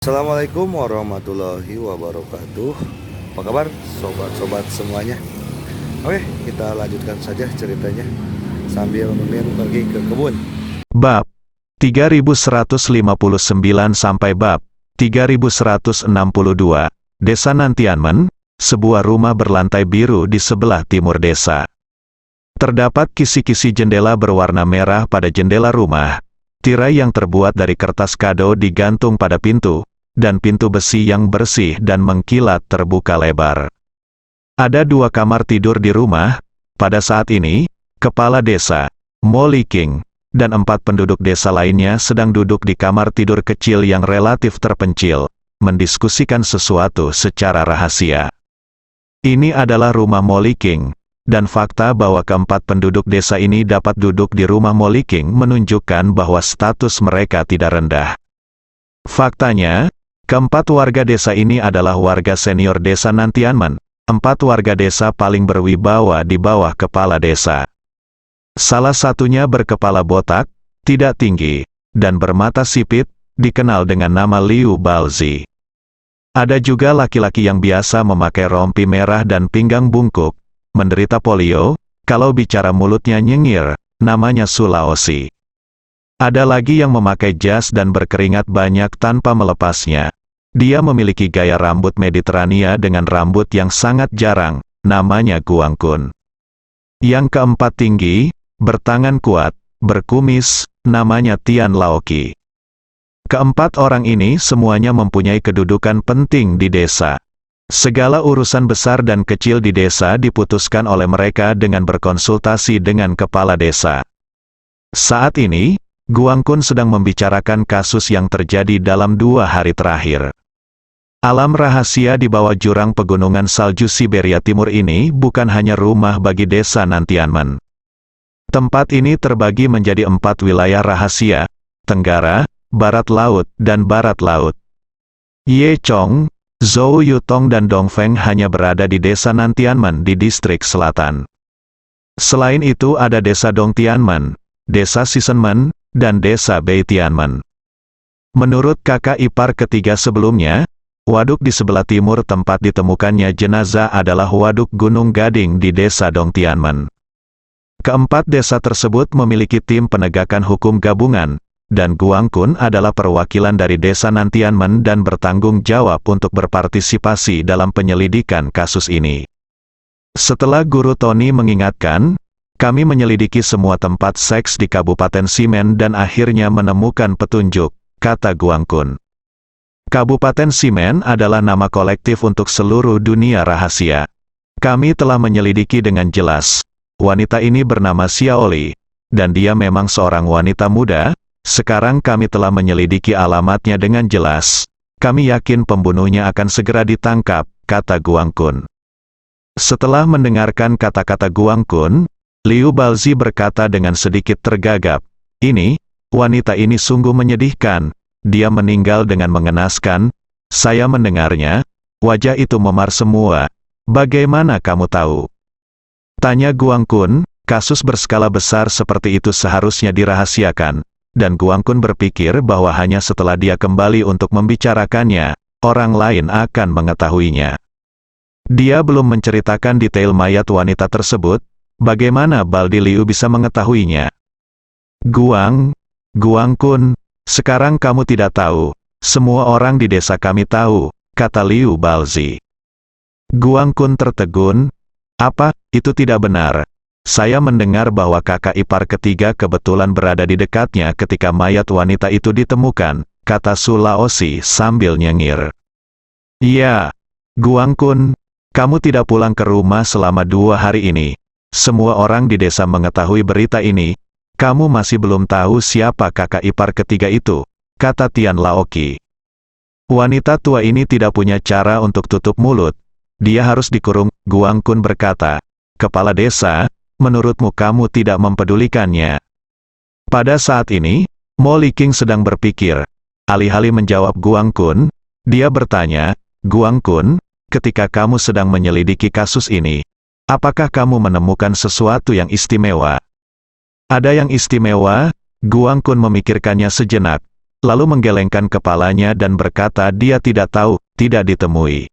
Assalamualaikum warahmatullahi wabarakatuh. Apa kabar sobat-sobat semuanya? Oke, kita lanjutkan saja ceritanya sambil Mimin pergi ke kebun. Bab 3159 sampai bab 3162. Desa Nantianmen, sebuah rumah berlantai biru di sebelah timur desa. Terdapat kisi-kisi jendela berwarna merah pada jendela rumah. Tirai yang terbuat dari kertas kado digantung pada pintu, dan pintu besi yang bersih dan mengkilat terbuka lebar. Ada 2 kamar tidur di rumah. Pada saat ini, kepala desa, Molly King, dan 4 penduduk desa lainnya sedang duduk di kamar tidur kecil yang relatif terpencil, mendiskusikan sesuatu secara rahasia. Ini adalah rumah Molly King, dan fakta bahwa keempat penduduk desa ini dapat duduk di rumah Molly King menunjukkan bahwa status mereka tidak rendah. Faktanya, keempat warga desa ini adalah warga senior desa Nantianmen, 4 warga desa paling berwibawa di bawah kepala desa. Salah satunya berkepala botak, tidak tinggi, dan bermata sipit, dikenal dengan nama Liu Balzi. Ada juga laki-laki yang biasa memakai rompi merah dan pinggang bungkuk, menderita polio, kalau bicara mulutnya nyengir, namanya Sulawesi. Ada lagi yang memakai jas dan berkeringat banyak tanpa melepasnya. Dia memiliki gaya rambut Mediterania dengan rambut yang sangat jarang, namanya Guangkun. Yang keempat tinggi, bertangan kuat, berkumis, namanya Tian Laoki. Keempat orang ini semuanya mempunyai kedudukan penting di desa. Segala urusan besar dan kecil di desa diputuskan oleh mereka dengan berkonsultasi dengan kepala desa. Saat ini, Guangkun sedang membicarakan kasus yang terjadi dalam 2 hari terakhir. Alam rahasia di bawah jurang pegunungan salju Siberia Timur ini bukan hanya rumah bagi desa Nantianmen. Tempat ini terbagi menjadi 4 wilayah rahasia, Tenggara, Barat Laut, dan Barat Laut. Ye Chong, Zhou Yutong dan Dongfeng hanya berada di desa Nantianmen di distrik selatan. Selain itu ada desa Dongtianmen, desa Sisenmen, dan desa Beitianmen. Menurut kakak ipar ketiga sebelumnya, waduk di sebelah timur tempat ditemukannya jenazah adalah waduk Gunung Gading di desa Dongtianmen. Keempat desa tersebut memiliki tim penegakan hukum gabungan, dan Guangkun adalah perwakilan dari desa Nantianmen dan bertanggung jawab untuk berpartisipasi dalam penyelidikan kasus ini. Setelah Guru Tony mengingatkan, kami menyelidiki semua tempat seks di Kabupaten Simen dan akhirnya menemukan petunjuk, kata Guangkun. Kabupaten Simen adalah nama kolektif untuk seluruh dunia rahasia. Kami telah menyelidiki dengan jelas. Wanita ini bernama Xiaoli, dan dia memang seorang wanita muda. Sekarang kami telah menyelidiki alamatnya dengan jelas. Kami yakin pembunuhnya akan segera ditangkap, kata Guangkun. Setelah mendengarkan kata-kata Guangkun, Liu Balzi berkata dengan sedikit tergagap, wanita ini sungguh menyedihkan. Dia meninggal dengan mengenaskan. Saya mendengarnya, wajah itu memar semua. Bagaimana kamu tahu? Tanya Guangkun. Kasus berskala besar seperti itu seharusnya dirahasiakan. Dan Guangkun berpikir bahwa hanya setelah dia kembali untuk membicarakannya, orang lain akan mengetahuinya. Dia belum menceritakan detail mayat wanita tersebut. Bagaimana Baldi Liu bisa mengetahuinya? Guangkun, sekarang kamu tidak tahu. Semua orang di desa kami tahu, kata Liu Balzi. Guangkun tertegun. Apa, itu tidak benar. Saya mendengar bahwa kakak ipar ketiga kebetulan berada di dekatnya ketika mayat wanita itu ditemukan, kata Sulawesi sambil nyengir. Iya, Guangkun, kamu tidak pulang ke rumah selama 2 hari ini. Semua orang di desa mengetahui berita ini. Kamu masih belum tahu siapa kakak ipar ketiga itu, kata Tian Laoki. Wanita tua ini tidak punya cara untuk tutup mulut. Dia harus dikurung, Guangkun berkata. Kepala desa, menurutmu kamu tidak mempedulikannya? Pada saat ini, Molly King sedang berpikir. Alih-alih menjawab Guangkun, dia bertanya, Guangkun, ketika kamu sedang menyelidiki kasus ini, apakah kamu menemukan sesuatu yang istimewa? Ada yang istimewa? Guangkun memikirkannya sejenak. lalu menggelengkan kepalanya dan berkata dia tidak tahu, tidak ditemui.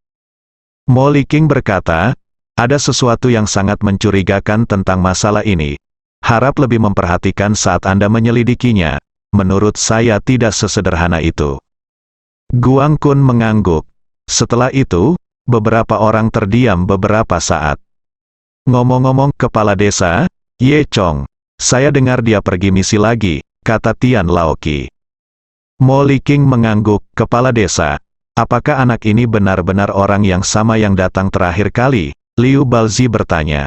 Mo Liking berkata, ada sesuatu yang sangat mencurigakan tentang masalah ini. Harap lebih memperhatikan saat Anda menyelidikinya. Menurut saya tidak sesederhana itu. Guang Kun mengangguk. Setelah itu, beberapa orang terdiam beberapa saat. Ngomong-ngomong kepala desa, Ye Chong, saya dengar dia pergi misi lagi, kata Tian Laoki. Mo Liking mengangguk, kepala desa. Apakah anak ini benar-benar orang yang sama yang datang terakhir kali? Liu Balzi bertanya.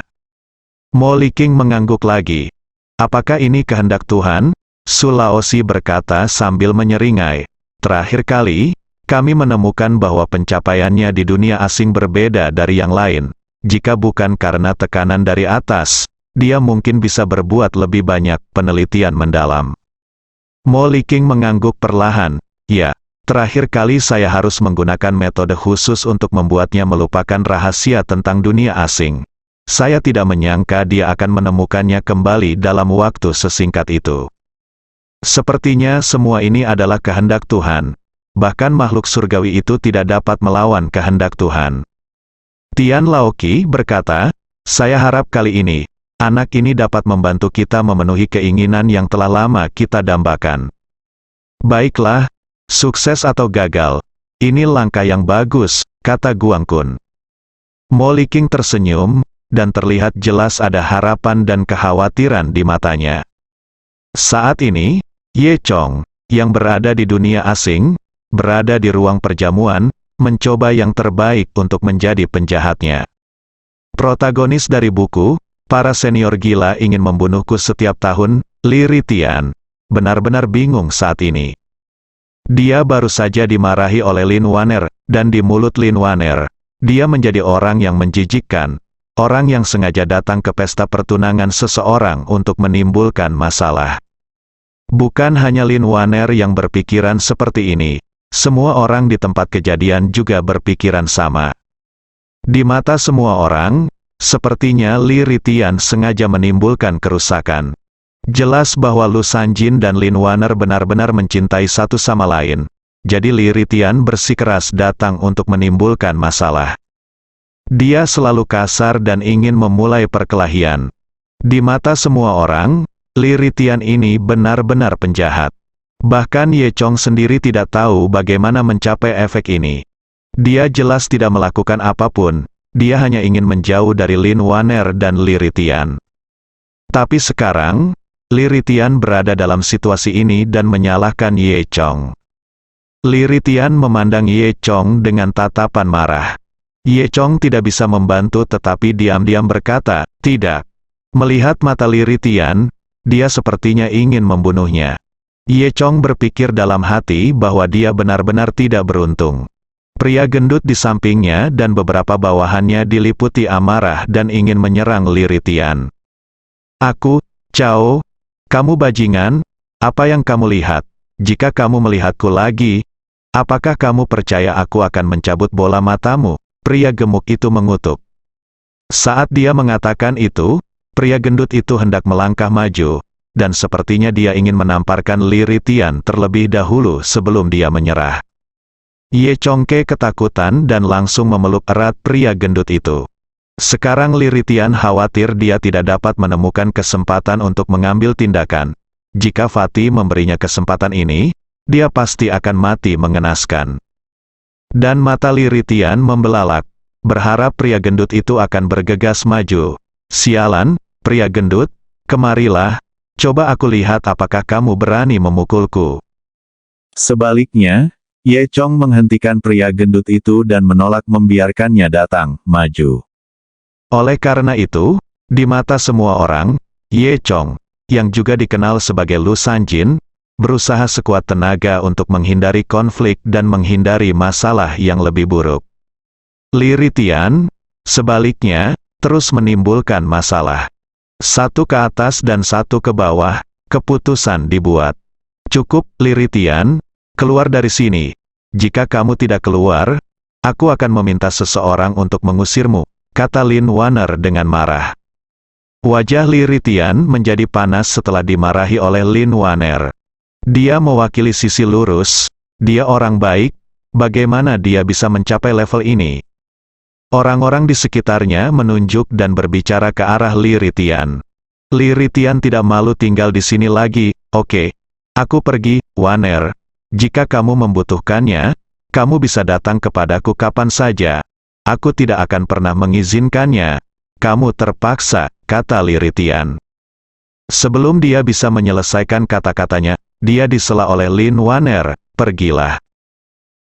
Mo Liking mengangguk lagi. Apakah ini kehendak Tuhan? Su Laosi berkata sambil menyeringai. Terakhir kali, kami menemukan bahwa pencapaiannya di dunia asing berbeda dari yang lain. Jika bukan karena tekanan dari atas, dia mungkin bisa berbuat lebih banyak penelitian mendalam. Mo Liking mengangguk perlahan. Ya. Terakhir kali saya harus menggunakan metode khusus untuk membuatnya melupakan rahasia tentang dunia asing. Saya tidak menyangka dia akan menemukannya kembali dalam waktu sesingkat itu. Sepertinya semua ini adalah kehendak Tuhan. Bahkan makhluk surgawi itu tidak dapat melawan kehendak Tuhan. Tian Laoki berkata, saya harap kali ini, anak ini dapat membantu kita memenuhi keinginan yang telah lama kita dambakan. Baiklah. Sukses atau gagal, ini langkah yang bagus, kata Guang Kun. Mo Liking tersenyum, dan terlihat jelas ada harapan dan kekhawatiran di matanya. Saat ini, Ye Chong, yang berada di dunia asing, berada di ruang perjamuan, mencoba yang terbaik untuk menjadi penjahatnya. Protagonis dari buku, Para Senior Gila Ingin Membunuhku Setiap Tahun, Li Ritian, benar-benar bingung saat ini. Dia baru saja dimarahi oleh Lin Waner, dan di mulut Lin Waner, dia menjadi orang yang menjijikkan, orang yang sengaja datang ke pesta pertunangan seseorang untuk menimbulkan masalah. Bukan hanya Lin Waner yang berpikiran seperti ini, semua orang di tempat kejadian juga berpikiran sama. Di mata semua orang, sepertinya Li Ritian sengaja menimbulkan kerusakan. Jelas bahwa Lu Sanjin dan Lin Waner benar-benar mencintai satu sama lain. Jadi Li Ritian bersikeras datang untuk menimbulkan masalah. Dia selalu kasar dan ingin memulai perkelahian. Di mata semua orang, Li Ritian ini benar-benar penjahat. Bahkan Ye Chong sendiri tidak tahu bagaimana mencapai efek ini. Dia jelas tidak melakukan apapun, dia hanya ingin menjauh dari Lin Waner dan Li Ritian. Tapi sekarang, Li Ritian berada dalam situasi ini dan menyalahkan Ye Chong. Li Ritian memandang Ye Chong dengan tatapan marah. Ye Chong tidak bisa membantu tetapi diam-diam berkata, tidak. Melihat mata Li Ritian, dia sepertinya ingin membunuhnya. Ye Chong berpikir dalam hati bahwa dia benar-benar tidak beruntung. Pria gendut di sampingnya dan beberapa bawahannya diliputi amarah dan ingin menyerang Li Ritian. Aku, Cao, kamu bajingan, apa yang kamu lihat? Jika kamu melihatku lagi, apakah kamu percaya aku akan mencabut bola matamu? Pria gemuk itu mengutuk. Saat dia mengatakan itu, pria gendut itu hendak melangkah maju, dan sepertinya dia ingin menamparkan Li Ritian terlebih dahulu sebelum dia menyerah. Ye Chongke ketakutan dan langsung memeluk erat pria gendut itu. Sekarang Li Ritian khawatir dia tidak dapat menemukan kesempatan untuk mengambil tindakan. Jika Fatih memberinya kesempatan ini, dia pasti akan mati mengenaskan. Dan mata Li Ritian membelalak, berharap pria gendut itu akan bergegas maju. Sialan, pria gendut, kemarilah, coba aku lihat apakah kamu berani memukulku. Sebaliknya, Ye Chong menghentikan pria gendut itu dan menolak membiarkannya datang, maju. Oleh karena itu, di mata semua orang, Ye Chong, yang juga dikenal sebagai Lu Sanjin, berusaha sekuat tenaga untuk menghindari konflik dan menghindari masalah yang lebih buruk. Li Ritian, sebaliknya, terus menimbulkan masalah. Satu ke atas dan satu ke bawah, keputusan dibuat. Cukup, Li Ritian, keluar dari sini. Jika kamu tidak keluar, aku akan meminta seseorang untuk mengusirmu, kata Lin Waner dengan marah. Wajah Li Ritian menjadi panas setelah dimarahi oleh Lin Waner. Dia mewakili sisi lurus, dia orang baik, bagaimana dia bisa mencapai level ini? Orang-orang di sekitarnya menunjuk dan berbicara ke arah Li Ritian. Li Ritian tidak malu tinggal di sini lagi. Oke, aku pergi, Waner. Jika kamu membutuhkannya, kamu bisa datang kepadaku kapan saja. Aku tidak akan pernah mengizinkannya. Kamu terpaksa, kata Li Ritian. Sebelum dia bisa menyelesaikan kata-katanya, dia disela oleh Lin Waner. Pergilah.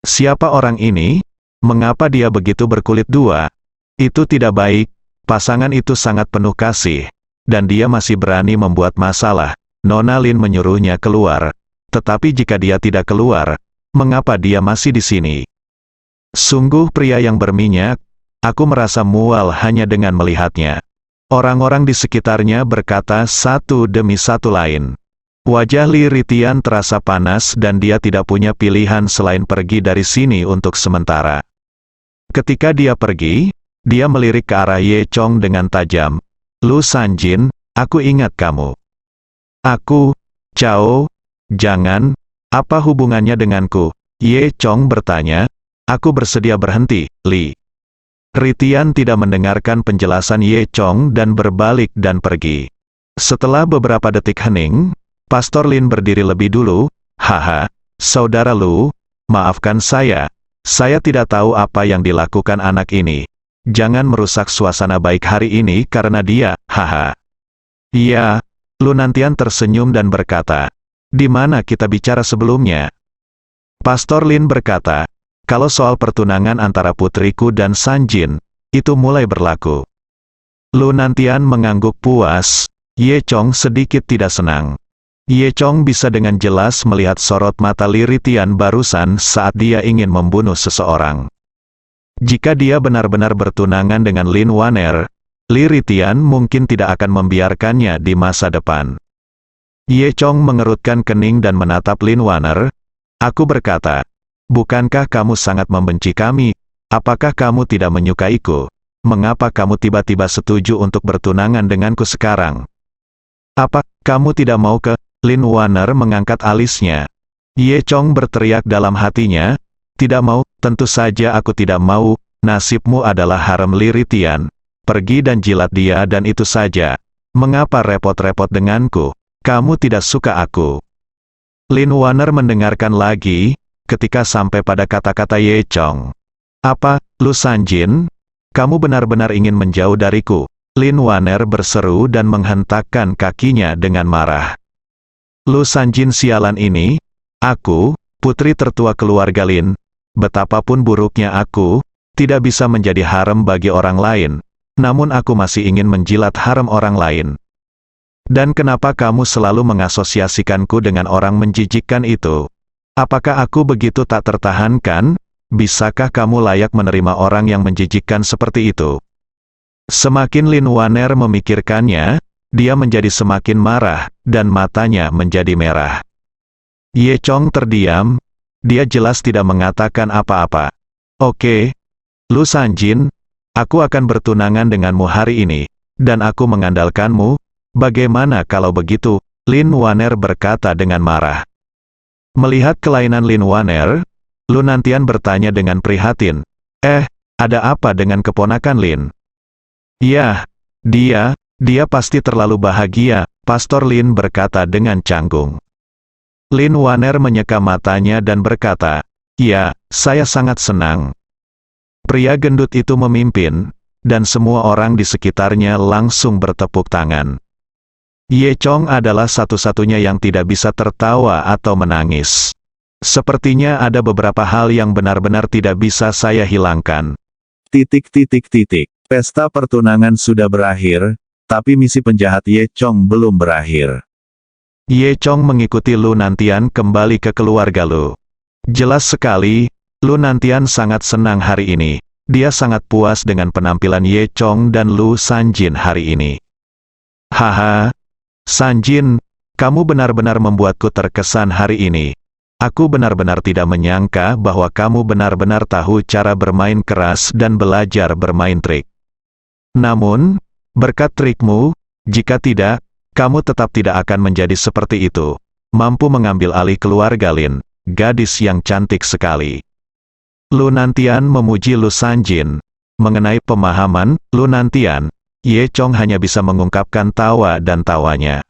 Siapa orang ini? Mengapa dia begitu berkulit dua? Itu tidak baik. Pasangan itu sangat penuh kasih. Dan dia masih berani membuat masalah. Nona Lin menyuruhnya keluar. Tetapi jika dia tidak keluar, mengapa dia masih di sini? Sungguh pria yang berminyak. Aku merasa mual hanya dengan melihatnya. Orang-orang di sekitarnya berkata satu demi satu lain. Wajah Li Ritian terasa panas dan dia tidak punya pilihan selain pergi dari sini untuk sementara. Ketika dia pergi, dia melirik ke arah Ye Chong dengan tajam. Lu Sanjin, aku ingat kamu. Aku, Cao, jangan, apa hubungannya denganku? Ye Chong bertanya. Aku bersedia berhenti, Li. Ritian tidak mendengarkan penjelasan Ye Chong dan berbalik dan pergi. Setelah beberapa detik hening, Pastor Lin berdiri lebih dulu. Haha, saudara Lu, maafkan saya tidak tahu apa yang dilakukan anak ini. Jangan merusak suasana baik hari ini karena dia, haha. Iya, Lu Nantian tersenyum dan berkata, di mana kita bicara sebelumnya? Pastor Lin berkata, kalau soal pertunangan antara putriku dan Sanjin, itu mulai berlaku. Lu Nantian mengangguk puas. Ye Chong sedikit tidak senang. Ye Chong bisa dengan jelas melihat sorot mata Li Ritian barusan saat dia ingin membunuh seseorang. Jika dia benar-benar bertunangan dengan Lin Waner, Li Ritian mungkin tidak akan membiarkannya di masa depan. Ye Chong mengerutkan kening dan menatap Lin Waner. Aku berkata, bukankah kamu sangat membenci kami? Apakah kamu tidak menyukaiku? Mengapa kamu tiba-tiba setuju untuk bertunangan denganku sekarang? Apa, kamu tidak mau ke? Lin Waner mengangkat alisnya. Ye Chong berteriak dalam hatinya, tidak mau, tentu saja aku tidak mau, nasibmu adalah harem Li Ritian. Pergi dan jilat dia dan itu saja. Mengapa repot-repot denganku? Kamu tidak suka aku. Lin Waner mendengarkan lagi, ketika sampai pada kata-kata Ye Chong. Apa, Lu Sanjin? Kamu benar-benar ingin menjauh dariku? Lin Waner berseru dan menghentakkan kakinya dengan marah. Lu Sanjin sialan ini, aku, putri tertua keluarga Lin, betapapun buruknya aku, tidak bisa menjadi harem bagi orang lain, namun aku masih ingin menjilat harem orang lain. Dan kenapa kamu selalu mengasosiasikanku dengan orang menjijikkan itu? Apakah aku begitu tak tertahankan? Bisakah kamu layak menerima orang yang menjijikkan seperti itu? Semakin Lin Waner memikirkannya, dia menjadi semakin marah, dan matanya menjadi merah. Ye Chong terdiam, dia jelas tidak mengatakan apa-apa. Oke, Lu Sanjin, aku akan bertunangan denganmu hari ini, dan aku mengandalkanmu. Bagaimana kalau begitu? Lin Waner berkata dengan marah. Melihat kelainan Lin Waner, Lu Nantian bertanya dengan prihatin. Ada apa dengan keponakan Lin? Ya, dia pasti terlalu bahagia, Pastor Lin berkata dengan canggung. Lin Waner menyeka matanya dan berkata, ya, saya sangat senang. Pria gendut itu memimpin, dan semua orang di sekitarnya langsung bertepuk tangan. Ye Chong adalah satu-satunya yang tidak bisa tertawa atau menangis. Sepertinya ada beberapa hal yang benar-benar tidak bisa saya hilangkan. ... Pesta pertunangan sudah berakhir, tapi misi penjahat Ye Chong belum berakhir. Ye Chong mengikuti Lu Nantian kembali ke keluarga Lu. Jelas sekali, Lu Nantian sangat senang hari ini. Dia sangat puas dengan penampilan Ye Chong dan Lu Sanjin hari ini. Haha, Sanjin, kamu benar-benar membuatku terkesan hari ini. Aku benar-benar tidak menyangka bahwa kamu benar-benar tahu cara bermain keras dan belajar bermain trik. Namun, berkat trikmu, jika tidak, kamu tetap tidak akan menjadi seperti itu. mampu mengambil alih keluarga Lin, gadis yang cantik sekali. Lu Nantian memuji Lu Sanjin. Mengenai pemahaman Lu Nantian, Ye Chong hanya bisa mengungkapkan tawa dan tawanya.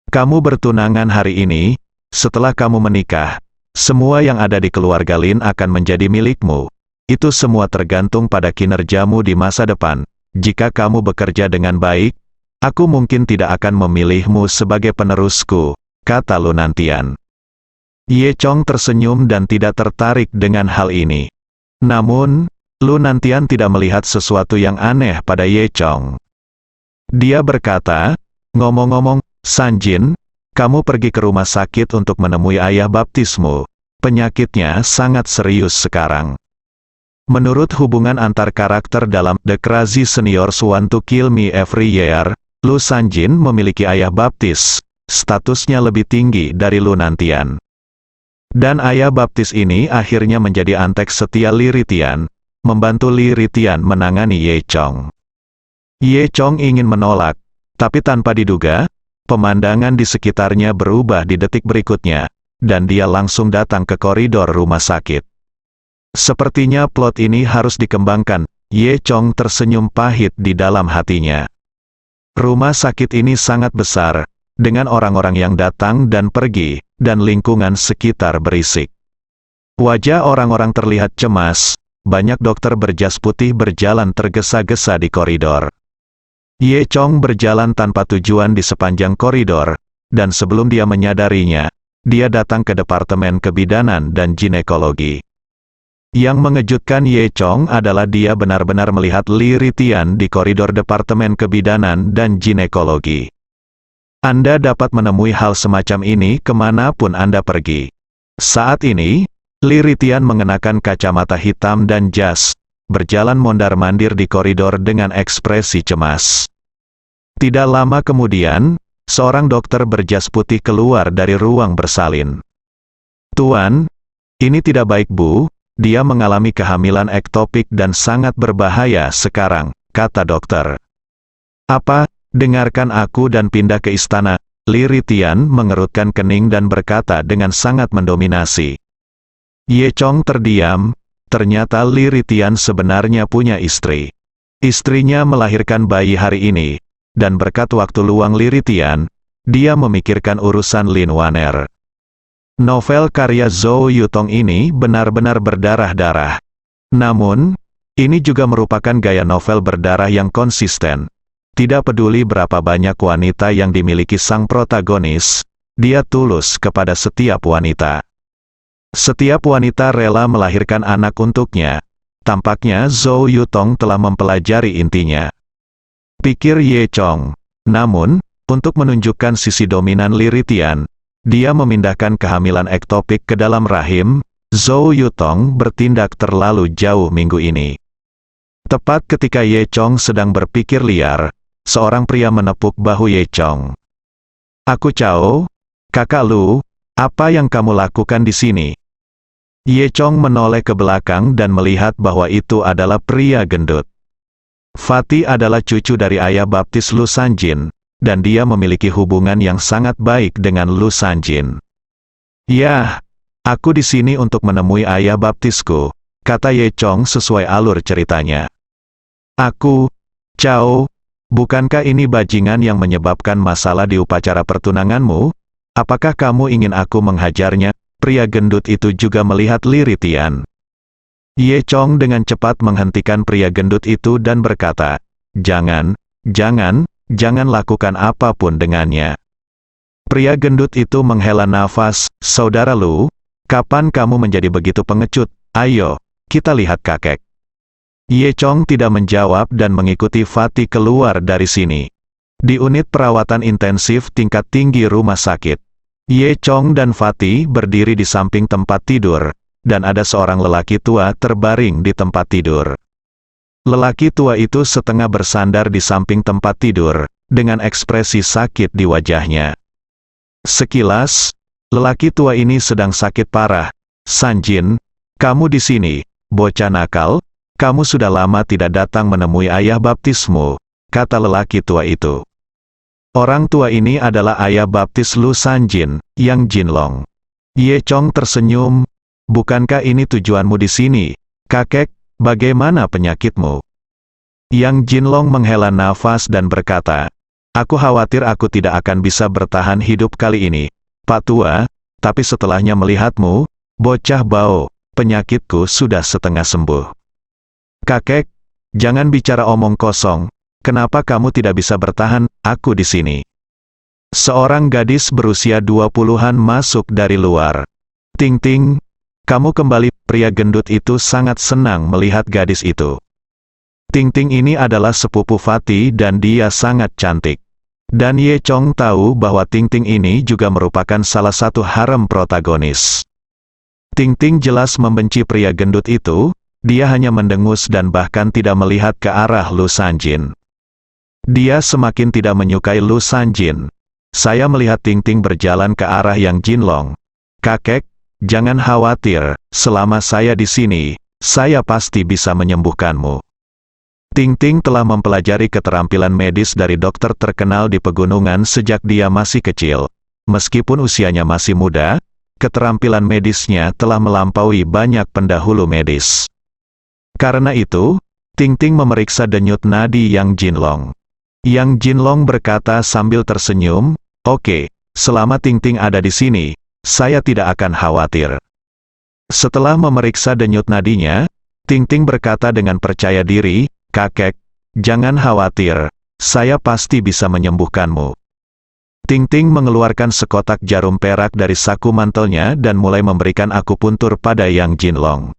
Kamu bertunangan hari ini, setelah kamu menikah, semua yang ada di keluarga Lin akan menjadi milikmu. Itu semua tergantung pada kinerjamu di masa depan. Jika kamu bekerja dengan baik, aku mungkin tidak akan memilihmu sebagai penerusku, kata Lu Nantian. Ye Chong tersenyum dan tidak tertarik dengan hal ini. Namun, Lu Nantian tidak melihat sesuatu yang aneh pada Ye Chong. Dia berkata, ngomong-ngomong, Sanjin, kamu pergi ke rumah sakit untuk menemui ayah baptismu. Penyakitnya sangat serius sekarang. Menurut hubungan antar karakter dalam The Crazy Seniors Want to Kill Me Every Year, Lu Sanjin memiliki ayah baptis. Statusnya lebih tinggi dari Lu Nantian. Dan ayah baptis ini akhirnya menjadi antek setia Li Ritian, membantu Li Ritian menangani Ye Chong. Ye Chong ingin menolak, tapi tanpa diduga, pemandangan di sekitarnya berubah di detik berikutnya, dan dia langsung datang ke koridor rumah sakit. Sepertinya plot ini harus dikembangkan, Ye Chong tersenyum pahit di dalam hatinya. Rumah sakit ini sangat besar, dengan orang-orang yang datang dan pergi, dan lingkungan sekitar berisik. Wajah orang-orang terlihat cemas, banyak dokter berjas putih berjalan tergesa-gesa di koridor. Ye Chong berjalan tanpa tujuan di sepanjang koridor, dan sebelum dia menyadarinya, dia datang ke Departemen Kebidanan dan Ginekologi. Yang mengejutkan Ye Chong adalah dia benar-benar melihat Li Ritian di koridor Departemen Kebidanan dan Ginekologi. Anda dapat menemui hal semacam ini kemanapun Anda pergi. Saat ini, Li Ritian mengenakan kacamata hitam dan jas, berjalan mondar-mandir di koridor dengan ekspresi cemas. Tidak lama kemudian, seorang dokter berjas putih keluar dari ruang bersalin. Tuan, ini tidak baik Bu, dia mengalami kehamilan ektopik dan sangat berbahaya sekarang, kata dokter. Apa, dengarkan aku dan pindah ke istana, Li Ritian mengerutkan kening dan berkata dengan sangat mendominasi. Ye Chong terdiam. Ternyata Li Ritian sebenarnya punya istri. Istrinya melahirkan bayi hari ini, dan berkat waktu luang Li Ritian, dia memikirkan urusan Lin Waner. Novel karya Zhou Yutong ini benar-benar berdarah-darah. Namun, ini juga merupakan gaya novel berdarah yang konsisten. Tidak peduli berapa banyak wanita yang dimiliki sang protagonis, dia tulus kepada setiap wanita. Setiap wanita rela melahirkan anak untuknya. Tampaknya Zhou Yutong telah mempelajari intinya. Pikir Ye Chong. Namun, untuk menunjukkan sisi dominan Li Ritian, dia memindahkan kehamilan ektopik ke dalam rahim. Zhou Yutong bertindak terlalu jauh minggu ini. Tepat ketika Ye Chong sedang berpikir liar, seorang pria menepuk bahu Ye Chong. Aku Chao, kakak Lu. Apa yang kamu lakukan di sini? Ye Chong menoleh ke belakang dan melihat bahwa itu adalah pria gendut. Fatih adalah cucu dari ayah baptis Lu Sanjin, dan dia memiliki hubungan yang sangat baik dengan Lu Sanjin. Ya, aku di sini untuk menemui ayah baptisku, kata Ye Chong sesuai alur ceritanya. Aku, Chao, bukankah ini bajingan yang menyebabkan masalah di upacara pertunanganmu? Apakah kamu ingin aku menghajarnya? Pria gendut itu juga melihat Li Ritian. Ye Chong dengan cepat menghentikan pria gendut itu dan berkata, jangan lakukan apapun dengannya. Pria gendut itu menghela nafas, saudara Lu, kapan kamu menjadi begitu pengecut? Ayo, kita lihat kakek. Ye Chong tidak menjawab dan mengikuti Fatih keluar dari sini. Di unit perawatan intensif tingkat tinggi rumah sakit, Ye Chong dan Fatih berdiri di samping tempat tidur, dan ada seorang lelaki tua terbaring di tempat tidur. Lelaki tua itu setengah bersandar di samping tempat tidur, dengan ekspresi sakit di wajahnya. Sekilas, lelaki tua ini sedang sakit parah. Sanjin, kamu di sini, bocah nakal, kamu sudah lama tidak datang menemui ayah baptismu, kata lelaki tua itu. Orang tua ini adalah ayah baptis Lu Sanjin, Yang Jinlong. Ye Chong tersenyum. Bukankah ini tujuanmu di sini, kakek? Bagaimana penyakitmu? Yang Jinlong menghela nafas dan berkata, aku khawatir aku tidak akan bisa bertahan hidup kali ini, Pak Tua, tapi setelahnya melihatmu, bocah bau, penyakitku sudah setengah sembuh. Kakek, jangan bicara omong kosong. Kenapa kamu tidak bisa bertahan, aku di sini? Seorang gadis berusia 20-an masuk dari luar. Ting Ting, kamu kembali. Pria gendut itu sangat senang melihat gadis itu. Ting Ting ini adalah sepupu Fatih dan dia sangat cantik. Dan Ye Chong tahu bahwa Ting Ting ini juga merupakan salah satu harem protagonis. Ting Ting jelas membenci pria gendut itu, dia hanya mendengus dan bahkan tidak melihat ke arah Lu Sanjin. Dia semakin tidak menyukai Lu Sanjin. Saya melihat Ting Ting berjalan ke arah Yang Jinlong. Kakek, jangan khawatir, selama saya di sini, saya pasti bisa menyembuhkanmu. Ting Ting telah mempelajari keterampilan medis dari dokter terkenal di pegunungan sejak dia masih kecil. Meskipun usianya masih muda, keterampilan medisnya telah melampaui banyak pendahulu medis. Karena itu, Ting Ting memeriksa denyut nadi Yang Jinlong. Yang Jinlong berkata sambil tersenyum, oke, selama Ting Ting ada di sini, saya tidak akan khawatir. Setelah memeriksa denyut nadinya, Ting Ting berkata dengan percaya diri, kakek, jangan khawatir, saya pasti bisa menyembuhkanmu. Ting Ting mengeluarkan sekotak jarum perak dari saku mantelnya dan mulai memberikan akupuntur pada Yang Jinlong.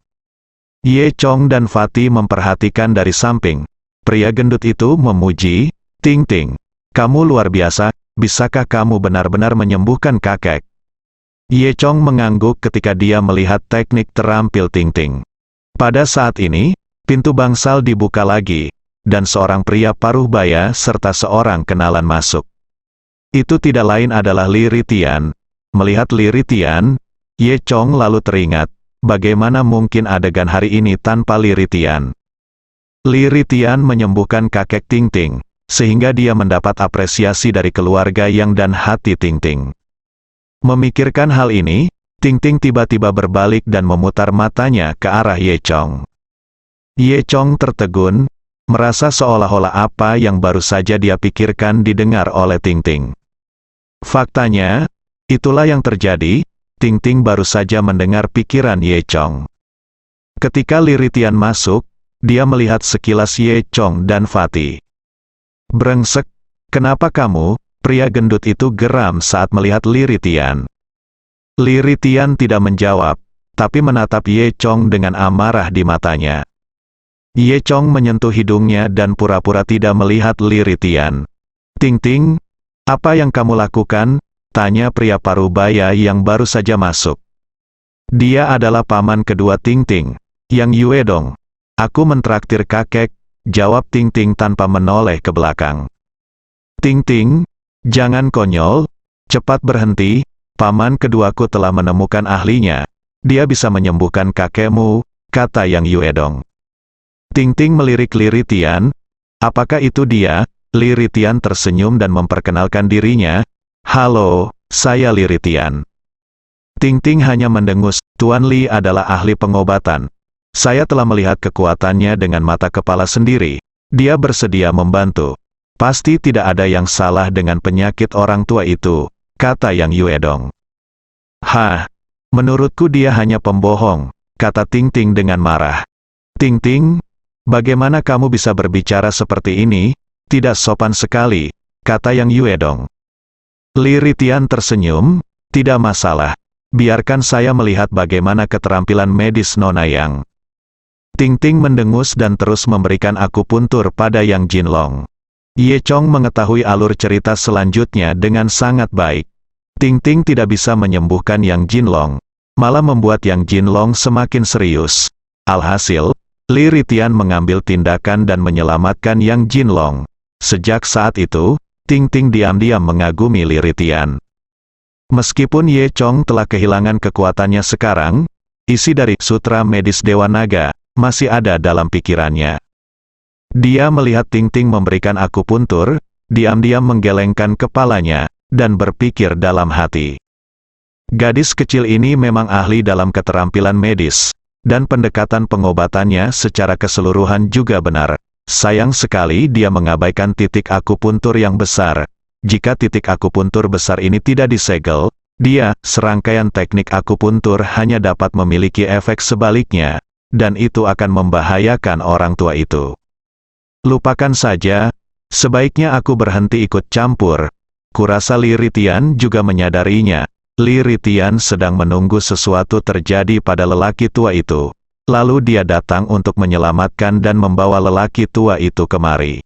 Ye Chong dan Fatih memperhatikan dari samping. Pria gendut itu memuji, Ting Ting, kamu luar biasa, bisakah kamu benar-benar menyembuhkan kakek? Ye Chong mengangguk ketika dia melihat teknik terampil Ting Ting. Pada saat ini, pintu bangsal dibuka lagi, dan seorang pria paruh baya serta seorang kenalan masuk. Itu tidak lain adalah Li Ritian. Melihat Li Ritian, Ye Chong lalu teringat, bagaimana mungkin adegan hari ini tanpa Li Ritian? Li Ritian menyembuhkan kakek Ting Ting, sehingga dia mendapat apresiasi dari keluarga Yang dan hati Ting Ting. Memikirkan hal ini, Ting Ting tiba-tiba berbalik dan memutar matanya ke arah Ye Chong. Ye Chong tertegun, merasa seolah-olah apa yang baru saja dia pikirkan didengar oleh Ting Ting. Faktanya, itulah yang terjadi, Ting Ting baru saja mendengar pikiran Ye Chong. Ketika Li Ritian masuk, dia melihat sekilas Ye Chong dan Fatih. Brengsek, kenapa kamu? Pria gendut itu geram saat melihat Li Ritian. Li Ritian tidak menjawab, tapi menatap Ye Chong dengan amarah di matanya. Ye Chong menyentuh hidungnya dan pura-pura tidak melihat Li Ritian. Ting Ting, apa yang kamu lakukan? Tanya pria parubaya yang baru saja masuk. Dia adalah paman kedua Ting Ting, Yang Yue Dong. Aku mentraktir kakek, jawab Ting Ting tanpa menoleh ke belakang. Ting Ting, jangan konyol, cepat berhenti, paman keduaku telah menemukan ahlinya. Dia bisa menyembuhkan kakekmu, kata Yang Yue Dong. Ting Ting melirik Li Ritian. Apakah itu dia? Li Ritian tersenyum dan memperkenalkan dirinya. Halo, saya Li Ritian. Ting Ting hanya mendengus, Tuan Li adalah ahli pengobatan. Saya telah melihat kekuatannya dengan mata kepala sendiri. Dia bersedia membantu. Pasti tidak ada yang salah dengan penyakit orang tua itu, kata Yang Yue Dong. Hah, menurutku dia hanya pembohong, kata Ting Ting dengan marah. Ting Ting, bagaimana kamu bisa berbicara seperti ini? Tidak sopan sekali, kata Yang Yue Dong. Li Ritian tersenyum, tidak masalah. Biarkan saya melihat bagaimana keterampilan medis Nona Yang. Ting Ting mendengus dan terus memberikan akupuntur pada Yang Jinlong. Ye Chong mengetahui alur cerita selanjutnya dengan sangat baik. Ting Ting tidak bisa menyembuhkan Yang Jinlong, malah membuat Yang Jinlong semakin serius. Alhasil, Li Ritian mengambil tindakan dan menyelamatkan Yang Jinlong. Sejak saat itu, Ting Ting diam-diam mengagumi Li Ritian. Meskipun Ye Chong telah kehilangan kekuatannya sekarang, isi dari Sutra Medis Dewa Naga masih ada dalam pikirannya. Dia melihat Ting Ting memberikan akupuntur, diam-diam menggelengkan kepalanya, dan berpikir dalam hati. Gadis kecil ini memang ahli dalam keterampilan medis, dan pendekatan pengobatannya secara keseluruhan juga benar. Sayang sekali dia mengabaikan titik akupuntur yang besar. Jika titik akupuntur besar ini tidak disegel, serangkaian teknik akupuntur hanya dapat memiliki efek sebaliknya, dan itu akan membahayakan orang tua itu. Lupakan saja, sebaiknya aku berhenti ikut campur. Kurasa Li Ritian juga menyadarinya. Li Ritian sedang menunggu sesuatu terjadi pada lelaki tua itu. Lalu dia datang untuk menyelamatkan dan membawa lelaki tua itu kemari.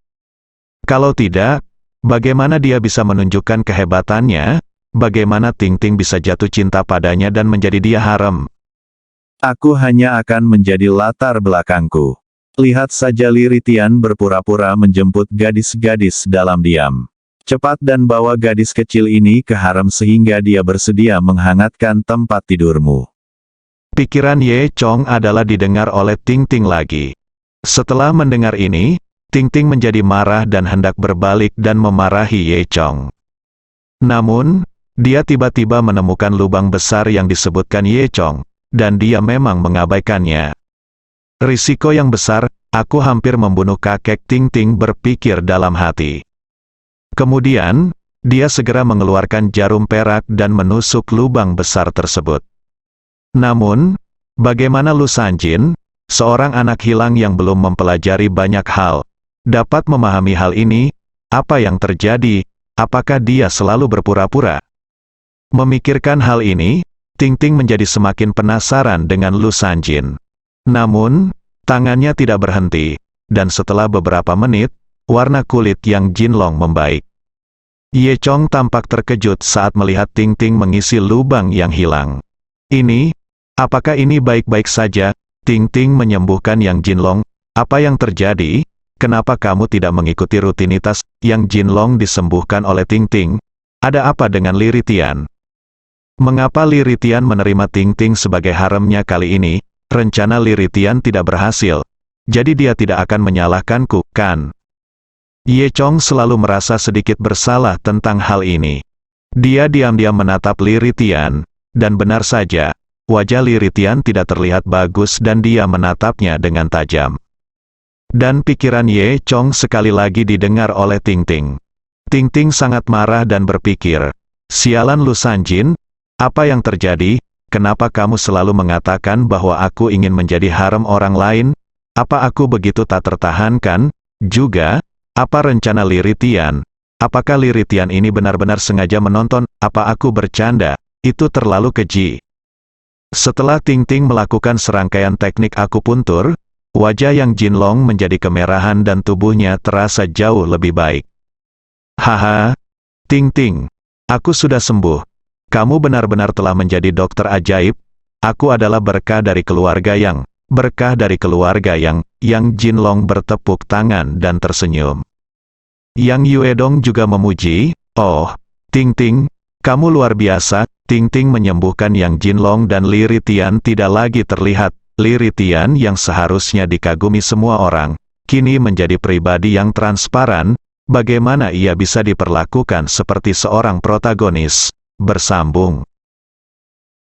Kalau tidak, bagaimana dia bisa menunjukkan kehebatannya? Bagaimana Ting Ting bisa jatuh cinta padanya dan menjadi dia harem? Aku hanya akan menjadi latar belakangku. Lihat saja Li Ritian berpura-pura menjemput gadis-gadis dalam diam. Cepat dan bawa gadis kecil ini ke harem sehingga dia bersedia menghangatkan tempat tidurmu. Pikiran Ye Chong adalah didengar oleh Ting Ting lagi. Setelah mendengar ini, Ting Ting menjadi marah dan hendak berbalik dan memarahi Ye Chong. Namun, dia tiba-tiba menemukan lubang besar yang disebutkan Ye Chong, dan dia memang mengabaikannya. Risiko yang besar, aku hampir membunuh kakek, Ting Ting berpikir dalam hati. Kemudian, dia segera mengeluarkan jarum perak dan menusuk lubang besar tersebut. Namun, bagaimana Lu Sanjin, seorang anak hilang yang belum mempelajari banyak hal, dapat memahami hal ini? Apa yang terjadi? Apakah dia selalu berpura-pura? Memikirkan hal ini, Ting Ting menjadi semakin penasaran dengan Lu Sanjin. Namun, tangannya tidak berhenti, dan setelah beberapa menit, warna kulit Yang Jinlong membaik. Ye Chong tampak terkejut saat melihat Ting Ting mengisi lubang yang hilang. Apakah ini baik-baik saja? Ting Ting menyembuhkan Yang Jinlong. Apa yang terjadi? Kenapa kamu tidak mengikuti rutinitas? Yang Jinlong disembuhkan oleh Ting Ting. Ada apa dengan Li Ritian? Mengapa Li Ritian menerima Ting Ting sebagai haremnya kali ini? Rencana Li Ritian tidak berhasil. Jadi dia tidak akan menyalahkanku, kan? Ye Chong selalu merasa sedikit bersalah tentang hal ini. Dia diam-diam menatap Li Ritian, dan benar saja, wajah Li Ritian tidak terlihat bagus dan dia menatapnya dengan tajam. Dan pikiran Ye Chong sekali lagi didengar oleh Ting Ting. Ting Ting sangat marah dan berpikir, sialan Lu Sanjin, apa yang terjadi? Kenapa kamu selalu mengatakan bahwa aku ingin menjadi harem orang lain? Apa aku begitu tak tertahankan? Juga, apa rencana Li Ritian? Apakah Li Ritian ini benar-benar sengaja menonton? Apa aku bercanda? Itu terlalu keji. Setelah Ting Ting melakukan serangkaian teknik akupuntur, wajah Yang Jinlong menjadi kemerahan dan tubuhnya terasa jauh lebih baik. Haha, Ting Ting, aku sudah sembuh. Kamu benar-benar telah menjadi dokter ajaib. Aku adalah berkah dari keluarga yang Yang Jinlong bertepuk tangan dan tersenyum. Yang Yuedong juga memuji, oh, Ting Ting, kamu luar biasa. Ting Ting menyembuhkan Yang Jinlong dan Li Ritian tidak lagi terlihat. Li Ritian yang seharusnya dikagumi semua orang, kini menjadi pribadi yang transparan. Bagaimana ia bisa diperlakukan seperti seorang protagonis? Bersambung.